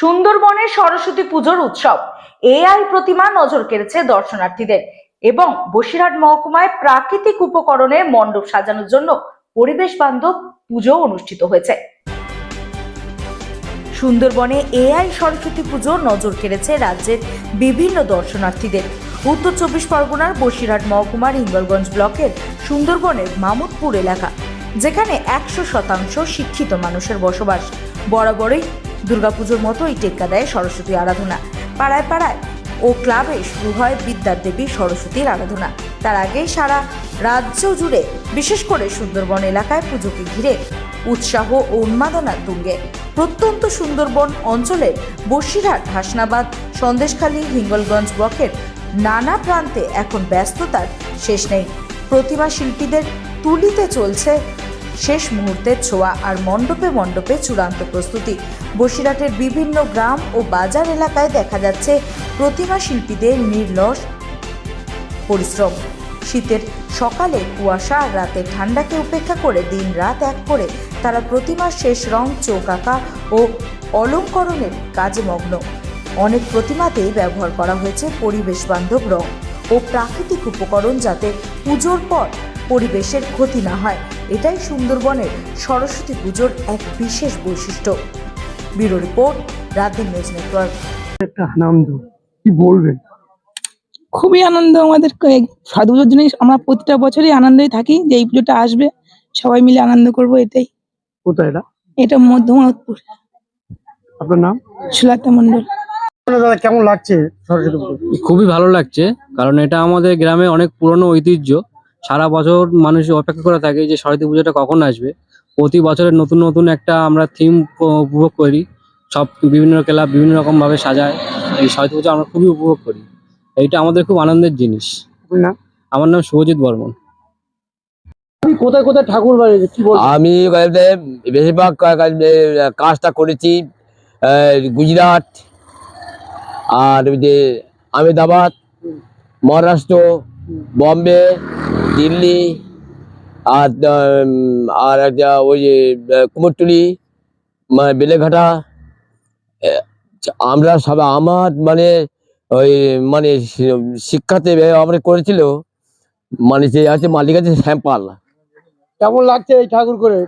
সুন্দরবনের সরস্বতী পুজোর উৎসব এআই প্রতিমা নজর কেড়েছে দর্শনার্থীদের এবং বসিরহাট মহকুমায় প্রাকৃতিক উপকরণে মণ্ডপ সাজানোর জন্য পরিবেশ বান্ধব পুজো অনুষ্ঠিত হয়েছে। সুন্দরবনে এআই সরস্বতী পুজো নজর কেড়েছে রাজ্যের বিভিন্ন দর্শনার্থীদের। উত্তর 24 পরগনার বসিরহাট মহকুমার হিঙ্গলগঞ্জ ব্লকের সুন্দরবনের মামুদপুর এলাকা, যেখানে 100% শিক্ষিত মানুষের বসবাস, বরাবরই দুর্গাপুজোর মতোই টেক্কা দেয় সরস্বতী আরাধনা। পাড়ায় পাড়ায় ও ক্লাবে শুরু হয় বিদ্যার দেবী সরস্বতীর আরাধনা। তার আগেই সারা রাজ্য জুড়ে, বিশেষ করে সুন্দরবন এলাকায় পুজোকে ঘিরে উৎসাহ ও উন্মাদনা তুঙ্গে। প্রত্যন্ত সুন্দরবন অঞ্চলের বসিরহাট, হাসনাবাদ, সন্দেশখালী, হিঙ্গলগঞ্জ ব্লকের নানা প্রান্তে এখন ব্যস্ততার শেষ নেই। প্রতিমা শিল্পীদের তুলিতে চলছে শেষ মুহূর্তের ছোঁয়া, আর মণ্ডপে মণ্ডপে চূড়ান্ত প্রস্তুতি। বসিরহাটের বিভিন্ন গ্রাম ও বাজার এলাকায় দেখা যাচ্ছে প্রতিমা শিল্পীদের নির্লস পরিশ্রম। শীতের সকালে কুয়াশা আর রাতে ঠান্ডাকে উপেক্ষা করে দিন রাত এক করে তারা প্রতিমার শেষ রং, চোখ আঁকা ও অলঙ্করণের কাজে মগ্ন। অনেক প্রতিমাতেই ব্যবহার করা হয়েছে পরিবেশ বান্ধব রং ও প্রাকৃতিক উপকরণ, যাতে পুজোর পর পরিবেশের ক্ষতি না হয়। এটাই সুন্দরবনের সরস্বতী পুজোর এক বিশেষ বৈশিষ্ট্য। ব্যুরো রিপোর্ট, রাতের নিউজ নেটওয়ার্ক। একটা আনন্দ, কি বলবেন? খুবই আনন্দ আমাদের। সরস্বতী পুজোর জন্য আমরা প্রতিটা বছরই আনন্দই থাকি যে এই পুজোটা আসবে, সবাই মিলে আনন্দ করব। এটাই। কোথায় এটা? এটা মধ্যমাতপুর। আপনার নাম? সুলতা মন্ডল। দাদা, কেমন লাগছে সরস্বতী পুজো? খুবই ভালো লাগছে, কারণ এটা আমাদের গ্রামে অনেক পুরনো ঐতিহ্য। সারা বছর মানুষ অপেক্ষা করে থাকে যে সরস্বতী পুজোটা কখন আসবে। প্রতি বছরের নতুন নতুন একটা আমরা থিম উপভোগ করি। সব বিভিন্ন ক্লাব বিভিন্ন রকম ভাবে সাজায়। এই সরস্বতী পুজো আমরা খুবই উপভোগ করি। এইটা আমাদের খুব আনন্দের জিনিস। আপনার নাম? আমার নাম শুভজিৎ বর্মন। আপনি কোথায় কোথায় ঠাকুর বাড়িয়েছে, কি বলবেন? আমি বেশিরভাগ কাজটা করেছি গুজরাট, আর ওই যে আহমেদাবাদ, মহারাষ্ট্র, বম্বে, দিল্লি, আর আর একটা ওই যে কুমোরটুলি, বেলেঘাটা। আমরা সব আমার ওই শিক্ষাতে আমরা করেছিল, যে আছে মালিক আছে শ্যামপাল। কেমন লাগছে এই ঠাকুর করে?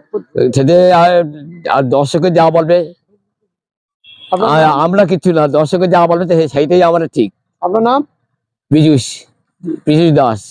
সেটা আর দর্শকের যা বলবে, আমরা কিছু না, দর্শকের যা বলবে সেইটাই আমাদের ঠিক। আপনার নাম? পীযুষ দাস।